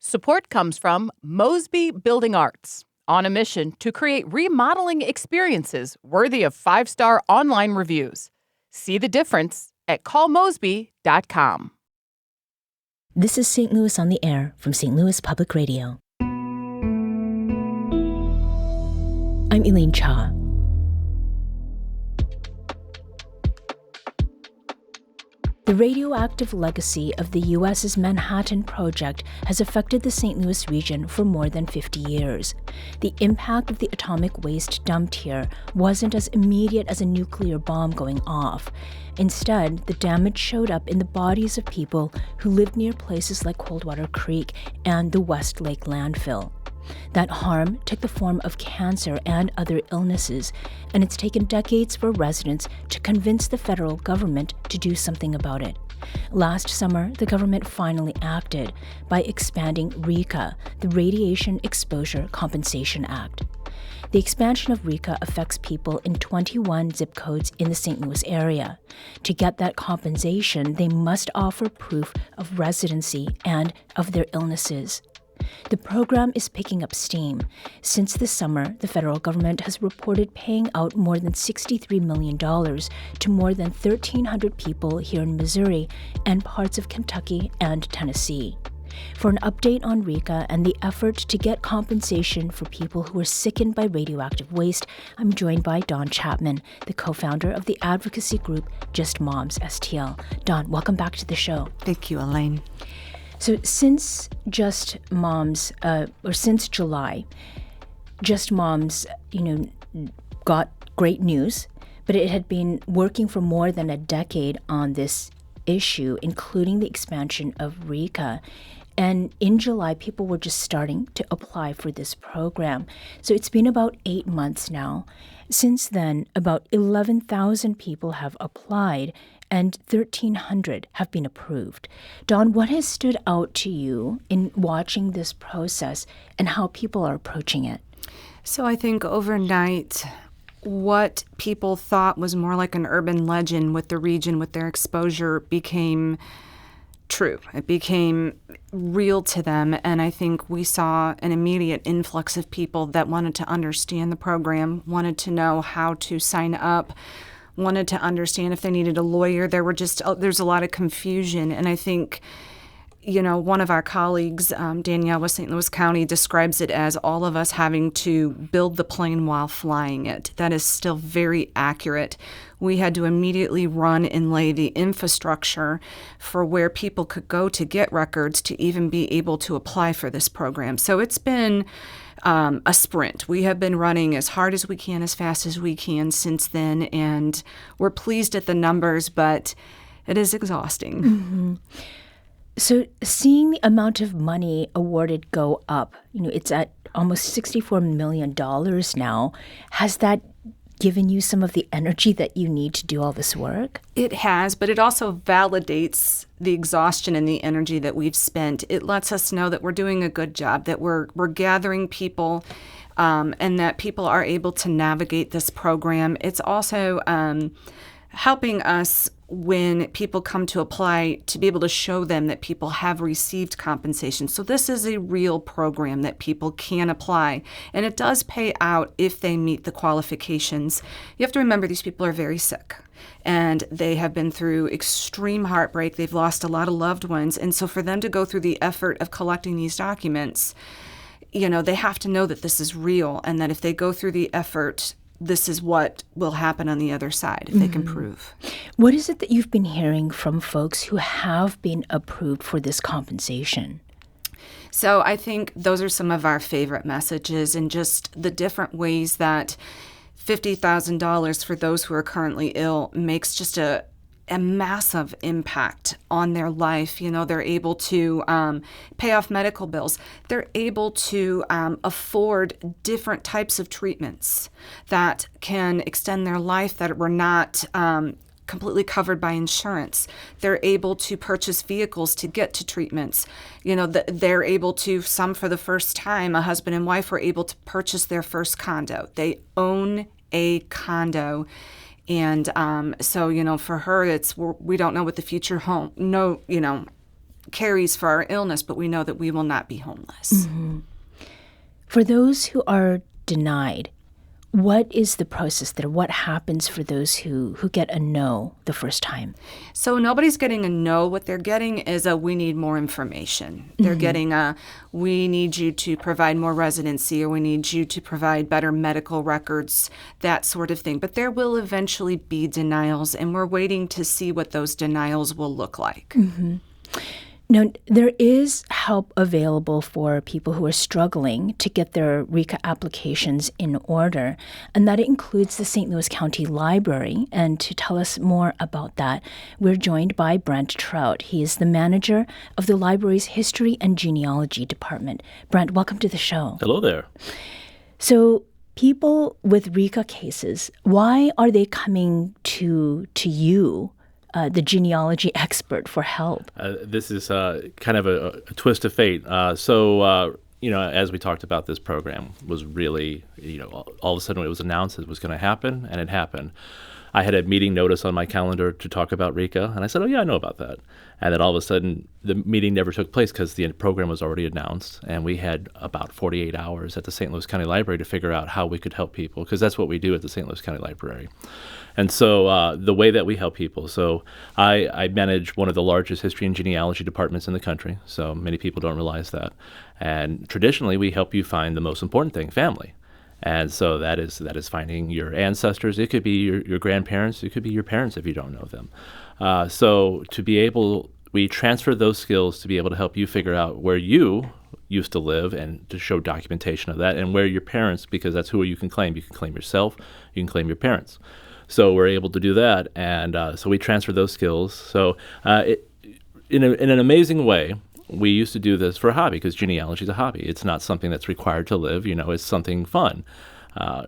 Support comes from Mosby Building Arts, on a mission to create remodeling experiences worthy of 5-star online reviews. See the difference at callmosby.com. This is St. Louis on the Air from St. Louis Public Radio. I'm Elaine Cha. The radioactive legacy of the U.S.'s Manhattan Project has affected the St. Louis region for more than 50 years. The impact of the atomic waste dumped here wasn't as immediate as a nuclear bomb going off. Instead, the damage showed up in the bodies of people who lived near places like Coldwater Creek and the West Lake landfill. That harm took the form of cancer and other illnesses, and it's taken decades for residents to convince the federal government to do something about it. Last summer, the government finally acted by expanding RECA, the Radiation Exposure Compensation Act. The expansion of RECA affects people in 21 zip codes in the St. Louis area. To get that compensation, they must offer proof of residency and of their illnesses. The program is picking up steam. Since the summer, the federal government has reported paying out more than $63 million to more than 1,300 people here in Missouri and parts of Kentucky and Tennessee. For an update on RECA and the effort to get compensation for people who are sickened by radioactive waste, I'm joined by Dawn Chapman, the co-founder of the advocacy group Just Moms STL. Dawn, welcome back to the show. Thank you, Elaine. So since Just Moms, or since July, Just Moms, got great news, but it had been working for more than a decade on this issue, including the expansion of RECA. And in July, people were just starting to apply for this program. So it's been about 8 months now. Since then, about 11,000 people have applied and 1,300 have been approved. Dawn, what has stood out to you in watching this process and how people are approaching it? So I think overnight, what people thought was more like an urban legend with the region, with their exposure, became true. It became real to them, and I think we saw an immediate influx of people that wanted to understand the program, wanted to know how to sign up, wanted to understand if they needed a lawyer. There's a lot of confusion, and I think, one of our colleagues, Danielle with St. Louis County, describes it as all of us having to build the plane while flying it. That is still very accurate. We had to immediately run and lay the infrastructure for where people could go to get records to even be able to apply for this program. So it's been a sprint. We have been running as hard as we can, as fast as we can since then, and we're pleased at the numbers, but it is exhausting. Mm-hmm. So seeing the amount of money awarded go up, it's at almost $64 million now. Has that given you some of the energy that you need to do all this work? It has, but it also validates the exhaustion and the energy that we've spent. It lets us know that we're doing a good job, that we're gathering people, and that people are able to navigate this program. It's also helping us when people come to apply to be able to show them that people have received compensation. So this is a real program that people can apply, and it does pay out if they meet the qualifications. You have to remember these people are very sick, and they have been through extreme heartbreak. They've lost a lot of loved ones, and so for them to go through the effort of collecting these documents, they have to know that this is real, and that if they go through the effort, this is what will happen on the other side if they can prove. What is it that you've been hearing from folks who have been approved for this compensation? So I think those are some of our favorite messages, and just the different ways that $50,000 for those who are currently ill makes just a massive impact on their life. They're able to pay off medical bills. They're able to afford different types of treatments that can extend their life that were not completely covered by insurance. They're able to purchase vehicles to get to treatments. They're able to, some for the first time, a husband and wife were able to purchase their first condo. They own a condo. And so, for her, we don't know what the future carries for our illness, but we know that we will not be homeless. For those who are denied, what is the process there? What happens for those who get a no the first time? So nobody's getting a no. What they're getting is a we need more information. They're getting a we need you to provide more residency, or we need you to provide better medical records, that sort of thing. But there will eventually be denials, and we're waiting to see what those denials will look like. Now, there is help available for people who are struggling to get their RECA applications in order, and that includes the St. Louis County Library. And to tell us more about that, we're joined by Brent Trout. He is the manager of the library's History and Genealogy Department. Brent, welcome to the show. Hello there. So, people with RECA cases, why are they coming to you, the genealogy expert, for help? This is kind of a twist of fate. As we talked about, this program was really, all of a sudden it was announced it was going to happen, and it happened. I had a meeting notice on my calendar to talk about RECA, and I said, oh, yeah, I know about that. And then all of a sudden, the meeting never took place because the program was already announced, and we had about 48 hours at the St. Louis County Library to figure out how we could help people, because that's what we do at the St. Louis County Library. And so the way that we help people, so I manage one of the largest history and genealogy departments in the country, so many people don't realize that. And traditionally, we help you find the most important thing, family. And so that is finding your ancestors. It could be your grandparents. It could be your parents if you don't know them. So to be able, we transfer those skills to be able to help you figure out where you used to live and to show documentation of that, and where your parents, because that's who you can claim. You can claim yourself. You can claim your parents. So we're able to do that, and so we transfer those skills. So in an amazing way, we used to do this for a hobby, because genealogy is a hobby. It's not something that's required to live. It's something fun.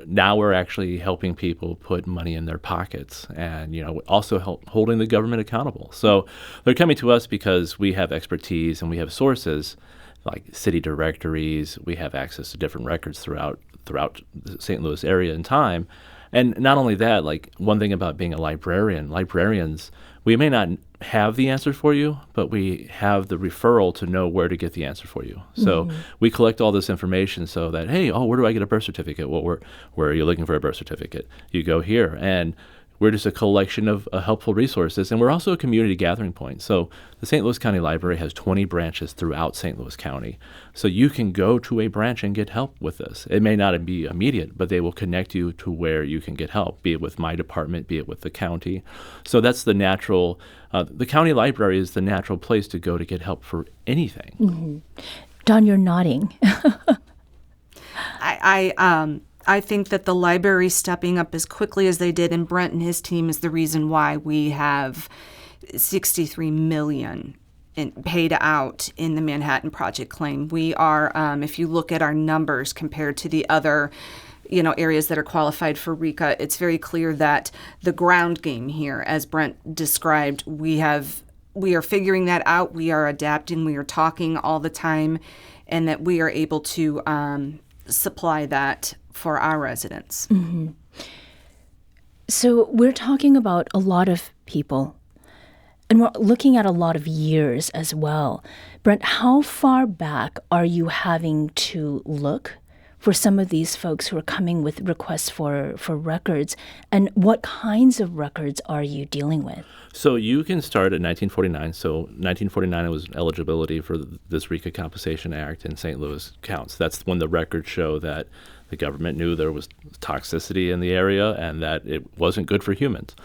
Now we're actually helping people put money in their pockets, and also holding the government accountable. So they're coming to us because we have expertise and we have sources like city directories. We have access to different records throughout the St. Louis area and time. And not only that, like, one thing about being a librarians, we may not have the answer for you, but we have the referral to know where to get the answer for you. So we collect all this information so that, hey, where do I get a birth certificate? Well, where are you looking for a birth certificate? You go here. And we're just a collection of helpful resources, and we're also a community gathering point. So the St. Louis County Library has 20 branches throughout St. Louis County. So you can go to a branch and get help with this. It may not be immediate, but they will connect you to where you can get help, be it with my department, be it with the county. So that's the natural, the county library is the natural place to go to get help for anything. Dawn, you're nodding. I think that the library stepping up as quickly as they did, and Brent and his team, is the reason why we have $63 million paid out in the Manhattan Project claim. We are, if you look at our numbers compared to the other areas that are qualified for RECA, it's very clear that the ground game here, as Brent described, we are figuring that out. We are adapting. We are talking all the time, and that we are able to supply that for our residents. So we're talking about a lot of people, and we're looking at a lot of years as well. Brent, how far back are you having to look for some of these folks who are coming with requests for records, and what kinds of records are you dealing with? So you can start at 1949. So 1949 was eligibility for this RECA Compensation Act in St. Louis counts. That's when the records show that the government knew there was toxicity in the area and that it wasn't good for humans.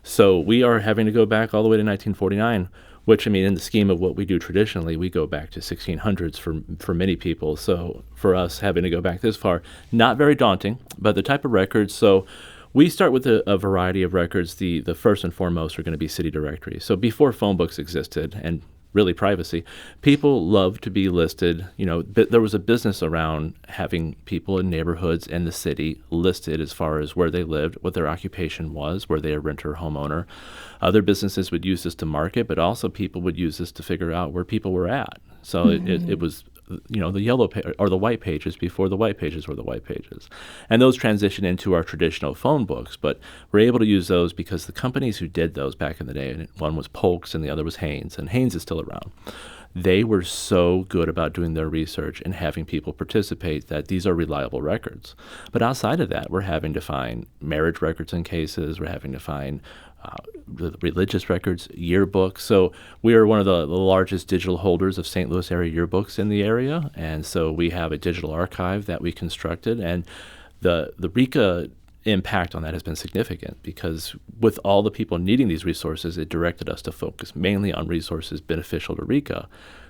So we are having to go back all the way to 1949, which, in the scheme of what we do traditionally, we go back to 1600s for many people. So for us, having to go back this far, not very daunting, but the type of records. So we start with a variety of records. The first and foremost are going to be city directories. So before phone books existed, and really privacy, people love to be listed. There was a business around having people in neighborhoods and the city listed as far as where they lived, what their occupation was, were they a renter or homeowner. Other businesses would use this to market, but also people would use this to figure out where people were at. So it was the yellow or the white pages before the white pages were the white pages. And those transition into our traditional phone books, but we're able to use those because the companies who did those back in the day, and one was Polk's and the other was Haynes, and Haynes is still around. they were so good about doing their research and having people participate that these are reliable records. But outside of that, we're having to find marriage records in cases. We're having to find religious records, yearbooks. So we are one of the largest digital holders of St. Louis area yearbooks in the area. And so we have a digital archive that we constructed. And the RECA impact on that has been significant because with all the people needing these resources, it directed us to focus mainly on resources beneficial to RECA.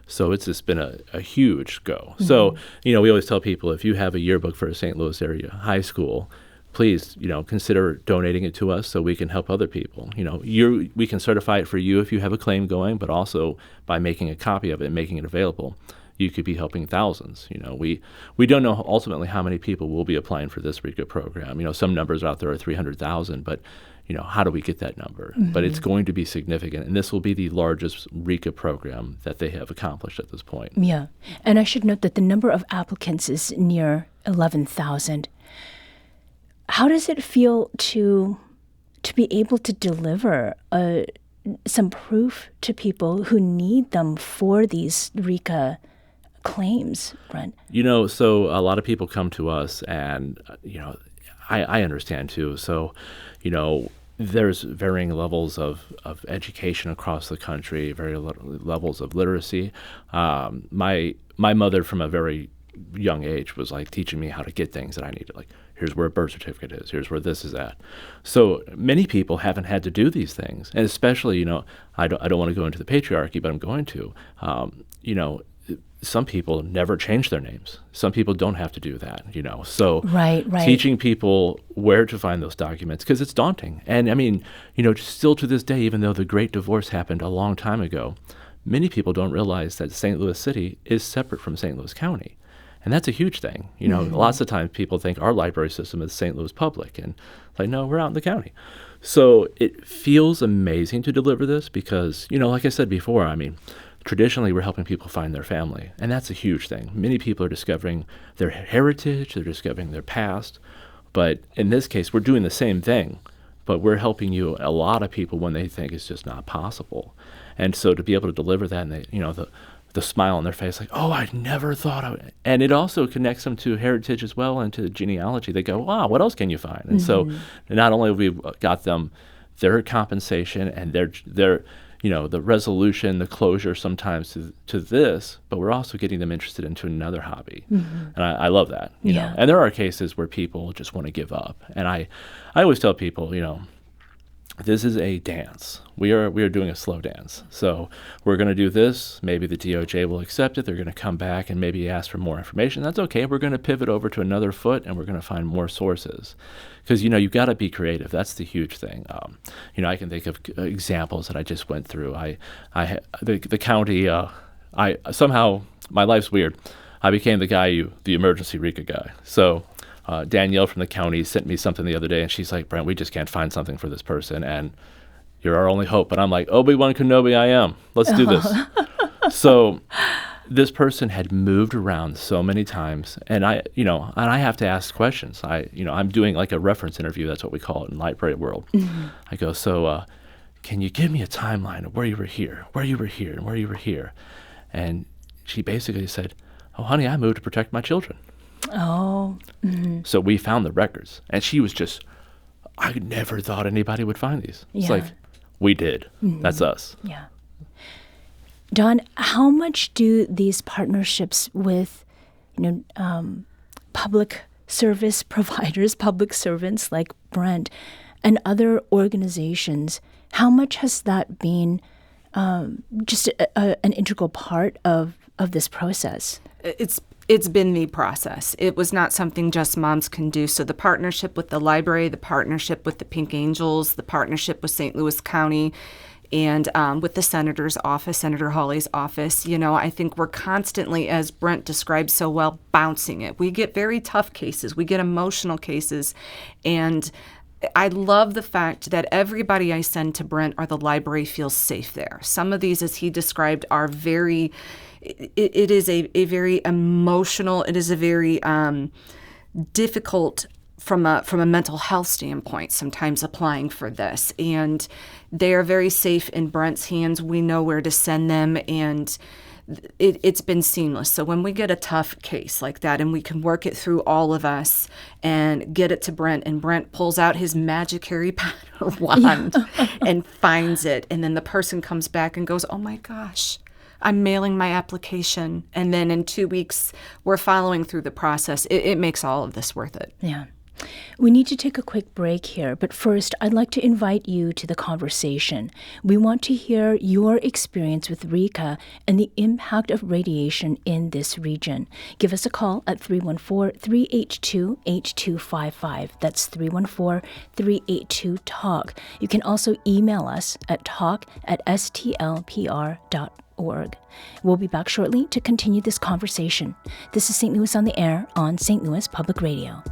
So it's just been a huge go. Mm-hmm. So, we always tell people if you have a yearbook for a St. Louis area high school, please, consider donating it to us so we can help other people. We can certify it for you if you have a claim going, but also by making a copy of it and making it available, you could be helping thousands. We don't know ultimately how many people will be applying for this RECA program. Some numbers out there are 300,000, but how do we get that number? Mm-hmm. But it's going to be significant, and this will be the largest RECA program that they have accomplished at this point. Yeah, and I should note that the number of applicants is near 11,000. How does it feel to be able to deliver some proof to people who need them for these RECA claims, Brent? So a lot of people come to us and, I understand too. So, there's varying levels of education across the country, levels of literacy. My mother from a very young age was like teaching me how to get things that I needed. Like, here's where a birth certificate is. Here's where this is at. So many people haven't had to do these things. And especially, I don't want to go into the patriarchy, but I'm going to. Some people never change their names. Some people don't have to do that, So right. Teaching people where to find those documents, because it's daunting. And I mean, still to this day, even though the Great Divorce happened a long time ago, many people don't realize that St. Louis City is separate from St. Louis County. And that's a huge thing. Mm-hmm. Lots of times people think our library system is St. Louis Public. And it's like, no, we're out in the county. So it feels amazing to deliver this because, like I said before, I mean, traditionally we're helping people find their family. And that's a huge thing. Many people are discovering their heritage, they're discovering their past. But in this case, we're doing the same thing, but we're helping a lot of people when they think it's just not possible. And so to be able to deliver that and the smile on their face, like, oh, I never thought of it. And it also connects them to heritage as well and to genealogy. They go, wow, what else can you find? And so not only have we got them their compensation and their the resolution, the closure sometimes to this, but we're also getting them interested into another hobby. Mm-hmm. And I love that, you know. And there are cases where people just want to give up. And I always tell people, this is a dance. We are doing a slow dance. So we're going to do this. Maybe the DOJ will accept it. They're going to come back and maybe ask for more information. That's okay. We're going to pivot over to another foot, and we're going to find more sources. Because, you've got to be creative. That's the huge thing. I can think of examples that I just went through. The county, somehow, my life's weird. I became the emergency RECA guy. So Danielle from the county sent me something the other day, and she's like, Brent, we just can't find something for this person, and you're our only hope. And I'm like, Obi-Wan Kenobi, I am. Let's do this. So this person had moved around so many times, and I have to ask questions. I'm doing like a reference interview. That's what we call it in library world. Mm-hmm. I go, so can you give me a timeline of where you were here, and where you were here? And she basically said, oh, honey, I moved to protect my children. Oh. Mm-hmm. So we found the records, and she was just, I never thought anybody would find these. Yeah. It's like, we did. Mm-hmm. That's us. Yeah. Dawn, how much do these partnerships with, public service providers, public servants like Brent, and other organizations, how much has that been just an integral part of this process? It's been the process. It was not something Just Moms can do. So the partnership with the library, the partnership with the Pink Angels, the partnership with St. Louis County, and with the Senator's office, Senator Hawley's office, I think we're constantly, as Brent described so well, bouncing it. We get very tough cases. We get emotional cases. And I love the fact that everybody I send to Brent or the library feels safe there. Some of these, as he described, are very... It is a very emotional, it is a very difficult from a mental health standpoint sometimes applying for this. And they are very safe in Brent's hands. We know where to send them. And it's been seamless. So when we get a tough case like that and we can work it through all of us and get it to Brent, and Brent pulls out his magic Harry Potter wand and finds it, and then the person comes back and goes, oh my gosh, I'm mailing my application. And then in 2 weeks, we're following through the process. It makes all of this worth it. Yeah. We need to take a quick break here, but first, I'd like to invite you to the conversation. We want to hear your experience with RECA and the impact of radiation in this region. Give us a call at 314-382-8255. That's 314-382-TALK. You can also email us at talk@stlpr.org. We'll be back shortly to continue this conversation. This is St. Louis on the Air on St. Louis Public Radio.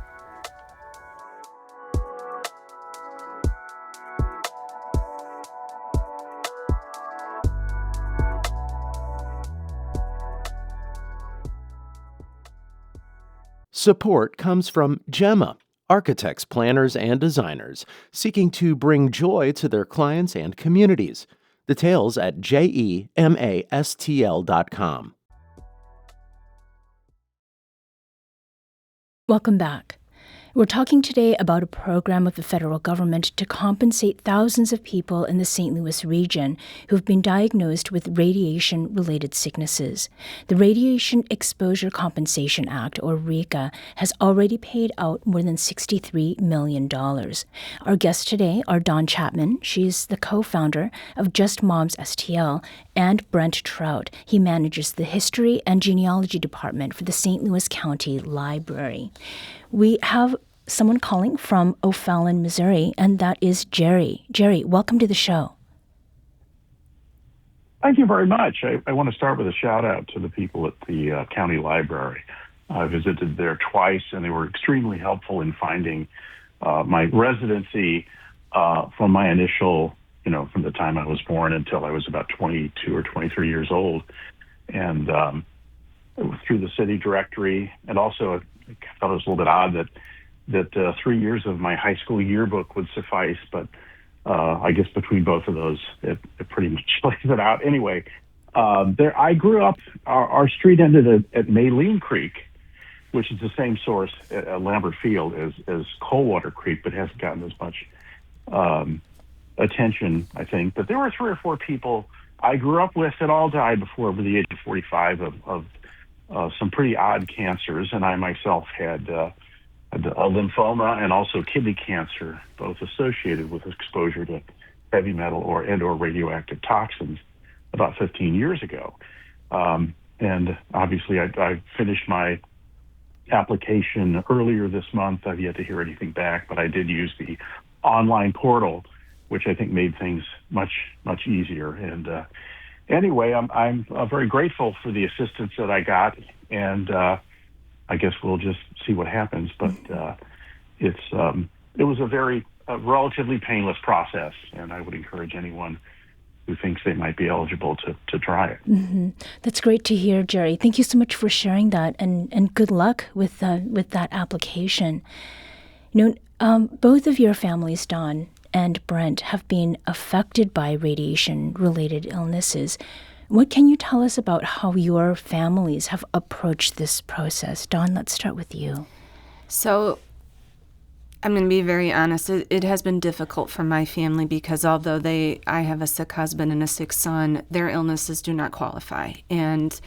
Support comes from Gemma, architects, planners, and designers seeking to bring joy to their clients and communities. Details at JEMASTL.com. Welcome back. We're talking today about a program of the federal government to compensate thousands of people in the St. Louis region who've been diagnosed with radiation-related sicknesses. The Radiation Exposure Compensation Act, or RECA, has already paid out more than $63 million. Our guests today are Dawn Chapman. She's the co-founder of Just Moms STL, and Brent Trout. He manages the History and Genealogy Department for the St. Louis County Library. We have someone calling from O'Fallon, Missouri, and that is Jerry. Jerry, welcome to the show. Thank you very much. I want to start with a shout out to the people at the county library. I visited there twice, and they were extremely helpful in finding my residency from my initial, from the time I was born until I was about 22 or 23 years old. And through the city directory, and also I thought it was a little bit odd that 3 years of my high school yearbook would suffice, but I guess between both of those, it pretty much lays it out. Anyway, I grew up, our street ended at Maylene Creek, which is the same source at Lambert Field as Coldwater Creek, but hasn't gotten as much attention, I think. But there were 3 or 4 people I grew up with that all died before over the age of 45 of some pretty odd cancers, and I myself had a lymphoma and also kidney cancer, both associated with exposure to heavy metal or radioactive toxins about 15 years ago. And obviously I finished my application earlier this month. I've yet to hear anything back, but I did use the online portal, which I think made things much, much easier. And anyway, I'm very grateful for the assistance that I got, and I guess we'll just see what happens. But it was a relatively painless process, and I would encourage anyone who thinks they might be eligible to try it. Mm-hmm. That's great to hear, Jerry. Thank you so much for sharing that, and good luck with that application. Both of your families, Dawn and Brent, have been affected by radiation-related illnesses. What can you tell us about how your families have approached this process? Dawn, let's start with you. So I'm going to be very honest. It has been difficult for my family because although I have a sick husband and a sick son, their illnesses do not qualify. And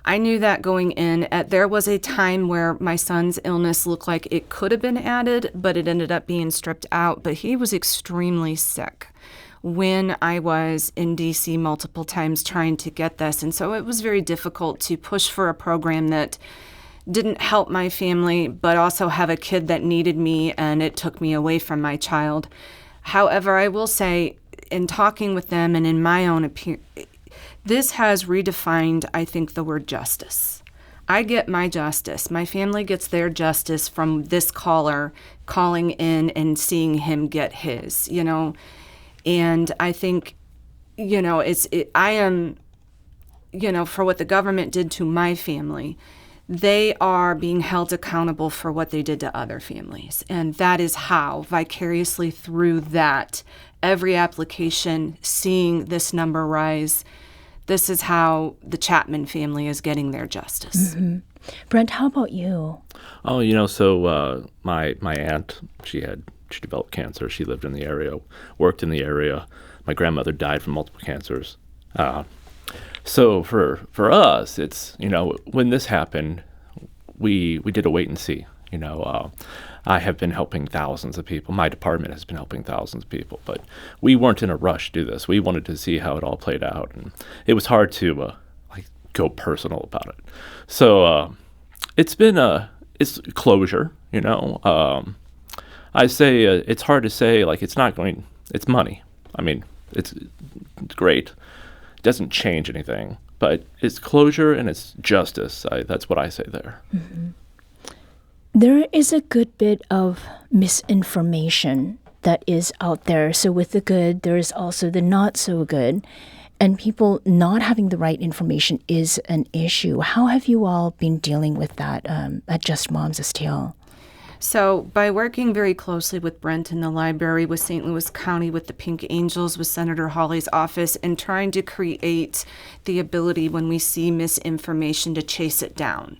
I knew that going in. There was a time where my son's illness looked like it could have been added, but it ended up being stripped out. But he was extremely sick when I was in D.C. multiple times trying to get this. And so it was very difficult to push for a program that didn't help my family, but also have a kid that needed me, and it took me away from my child. However, I will say, in talking with them and in my own opinion, this has redefined, I think, the word justice. I get my justice. My family gets their justice from this caller calling in and seeing him get his, And I think, I am, for what the government did to my family, they are being held accountable for what they did to other families. And that is how, vicariously through that, every application, seeing this number rise, this is how the Chapman family is getting their justice. Mm-hmm. Brent, how about you? Oh, so my aunt, she developed cancer. She lived in the area, worked in the area. My grandmother died from multiple cancers. So for us, it's, when this happened, we did a wait and see. I have been helping thousands of people. My department has been helping thousands of people, but we weren't in a rush to do this. We wanted to see how it all played out, and it was hard to go personal about it. So it's been it's closure. I say it's hard to say it's money. I mean, it's great. It doesn't change anything, but it's closure and it's justice. That's what I say there. Mm-hmm. There is a good bit of misinformation that is out there. So with the good, there is also the not so good. And people not having the right information is an issue. How have you all been dealing with that at Just Moms STL? So by working very closely with Brent in the library, with St. Louis County, with the Pink Angels, with Senator Hawley's office, and trying to create the ability when we see misinformation to chase it down.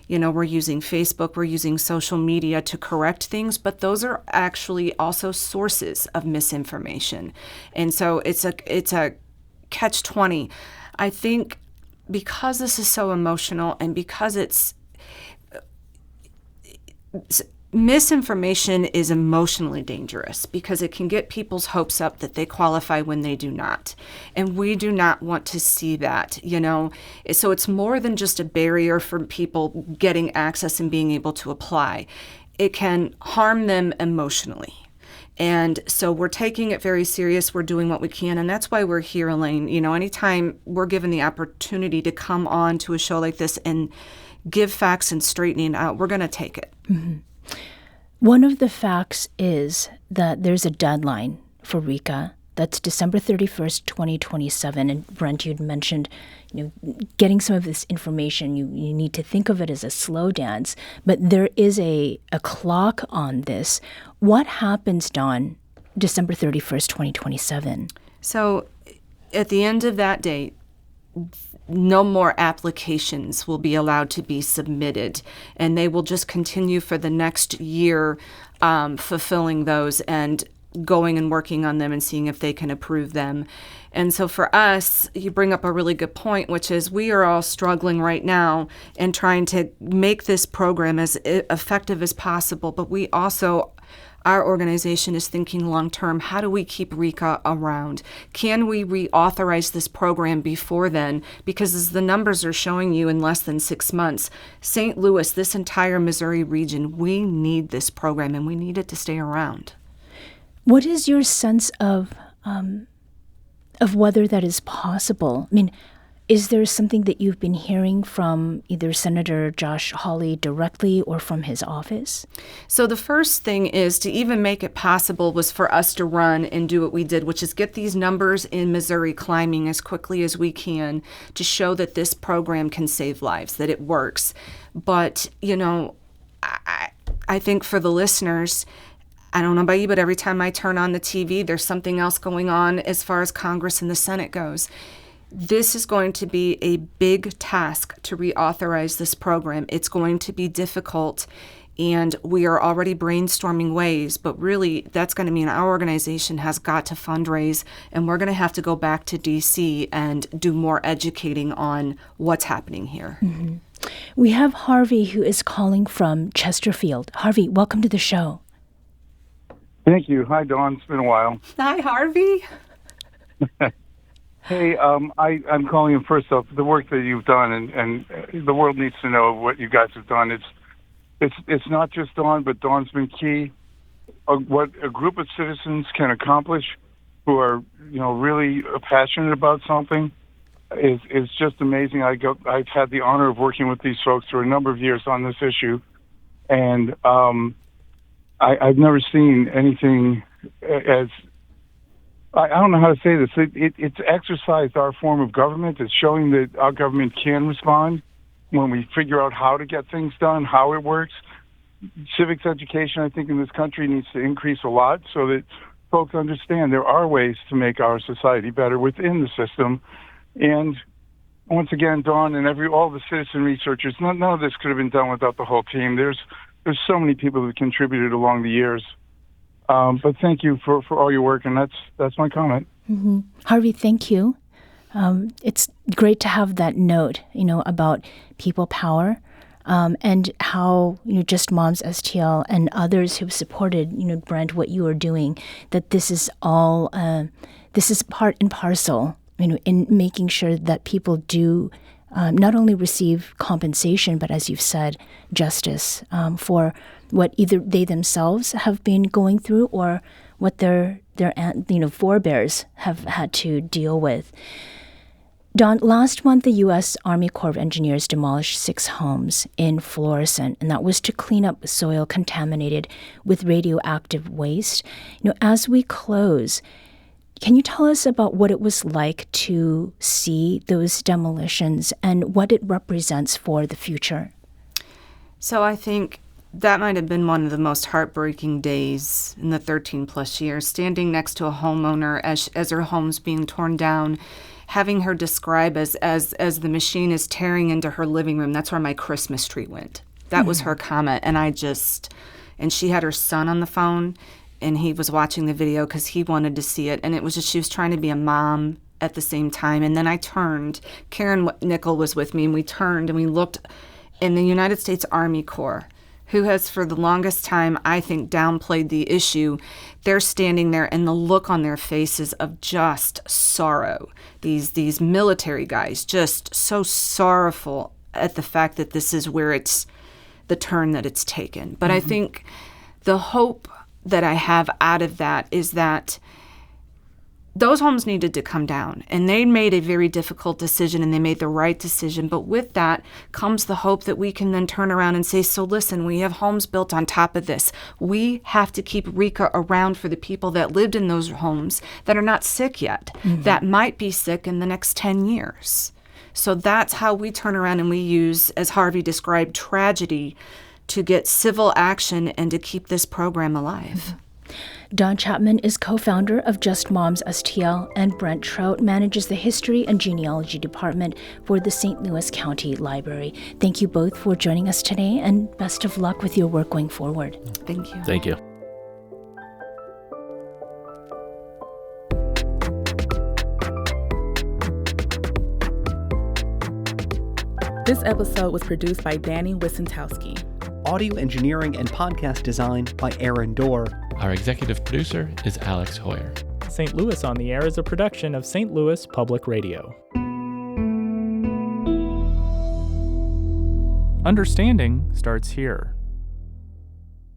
We're using Facebook, we're using social media to correct things, but those are actually also sources of misinformation. And so it's a catch-20. I think because this is so emotional and because misinformation is emotionally dangerous because it can get people's hopes up that they qualify when they do not. And we do not want to see that, So it's more than just a barrier for people getting access and being able to apply. It can harm them emotionally. And so we're taking it very serious. We're doing what we can. And that's why we're here, Elaine. Anytime we're given the opportunity to come on to a show like this and give facts and straightening out, we're going to take it. Mm-hmm. One of the facts is that there's a deadline for RECA. That's December 31st, 2027. And Brent, you'd mentioned, getting some of this information, you need to think of it as a slow dance. But there is a clock on this. What happens, Dawn, December 31st, 2027? So at the end of that date, no more applications will be allowed to be submitted, and they will just continue for the next year fulfilling those and going and working on them and seeing if they can approve them. And so for us, you bring up a really good point, which is we are all struggling right now and trying to make this program as effective as possible, but we also, our organization is thinking long-term, how do we keep RECA around? Can we reauthorize this program before then? Because as the numbers are showing you, in less than 6 months, St. Louis, this entire Missouri region, we need this program and we need it to stay around. What is your sense of whether that is possible? I mean, is there something that you've been hearing from either Senator Josh Hawley directly or from his office? So the first thing is to even make it possible was for us to run and do what we did, which is get these numbers in Missouri climbing as quickly as we can to show that this program can save lives, that it works. But, I think for the listeners, I don't know about you, but every time I turn on the TV, there's something else going on as far as Congress and the Senate goes. This is going to be a big task to reauthorize this program. It's going to be difficult, and we are already brainstorming ways, but really that's going to mean our organization has got to fundraise, and we're going to have to go back to D.C. and do more educating on what's happening here. Mm-hmm. We have Harvey, who is calling from Chesterfield. Harvey, welcome to the show. Thank you. Hi, Dawn. It's been a while. Hi, Harvey. Hey, I'm calling in first off the work that you've done, and the world needs to know what you guys have done. It's not just Dawn, but Dawn's been key. What a group of citizens can accomplish, who are really passionate about something, is just amazing. I've had the honor of working with these folks for a number of years on this issue, and I've never seen anything as, I don't know how to say this. It's exercised our form of government. It's showing that our government can respond when we figure out how to get things done, how it works. Civics education, I think, in this country needs to increase a lot so that folks understand there are ways to make our society better within the system. And once again, Dawn and all the citizen researchers, none of this could have been done without the whole team. There's so many people who contributed along the years. But thank you for all your work, and that's my comment. Mm-hmm. Harvey, thank you. It's great to have that note, about people power, and how, Just Moms STL and others who've supported, Brent, what you are doing, that this is all, this is part and parcel, in making sure that people do not only receive compensation, but as you've said, justice for what either they themselves have been going through or what their forebears have had to deal with. Dawn, last month, the U.S. Army Corps of Engineers demolished 6 homes in Florissant, and that was to clean up soil contaminated with radioactive waste. As we close, can you tell us about what it was like to see those demolitions and what it represents for the future? So I think that might have been one of the most heartbreaking days in the 13-plus years, standing next to a homeowner as her home's being torn down, having her describe as the machine is tearing into her living room, that's where my Christmas tree went. That was her comment. And she had her son on the phone, and he was watching the video because he wanted to see it. And it was just, she was trying to be a mom at the same time. And then I turned, Karen Nickel was with me, and we turned and we looked in the United States Army Corps, who has for the longest time, I think, downplayed the issue. They're standing there, and the look on their faces of just sorrow. These military guys just so sorrowful at the fact that this is where it's the turn that it's taken. But I think the hope that I have out of that is that those homes needed to come down, and they made a very difficult decision, and they made the right decision. But with that comes the hope that we can then turn around and say, so listen, we have homes built on top of this. We have to keep RECA around for the people that lived in those homes that are not sick yet, that might be sick in the next 10 years. So that's how we turn around and we use, as Harvey described, tragedy to get civil action and to keep this program alive. Dawn Chapman is co-founder of Just Moms STL, and Brent Trout manages the History and Genealogy Department for the St. Louis County Library. Thank you both for joining us today, and best of luck with your work going forward. Thank you. Thank you. This episode was produced by Danny Wissentowski. Audio engineering and podcast design by Aaron Dorr. Our executive producer is Alex Hoyer. St. Louis on the Air is a production of St. Louis Public Radio. Understanding starts here.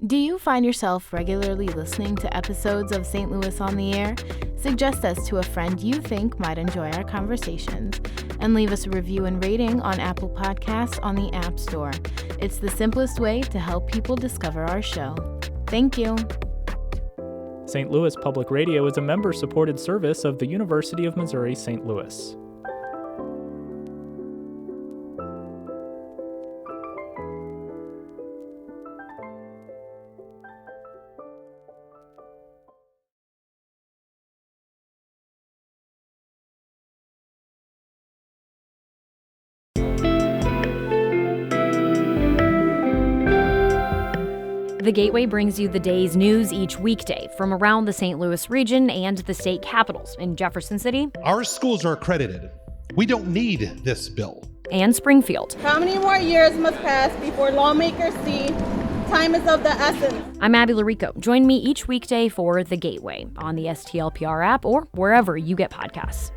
Do you find yourself regularly listening to episodes of St. Louis on the Air? Suggest us to a friend you think might enjoy our conversations, and leave us a review and rating on Apple Podcasts on the App Store. It's the simplest way to help people discover our show. Thank you. St. Louis Public Radio is a member-supported service of the University of Missouri St. Louis. The Gateway brings you the day's news each weekday from around the St. Louis region and the state capitals in Jefferson City. Our schools are accredited. We don't need this bill. And Springfield. How many more years must pass before lawmakers see time is of the essence? I'm Abby Larico. Join me each weekday for The Gateway on the STLPR app or wherever you get podcasts.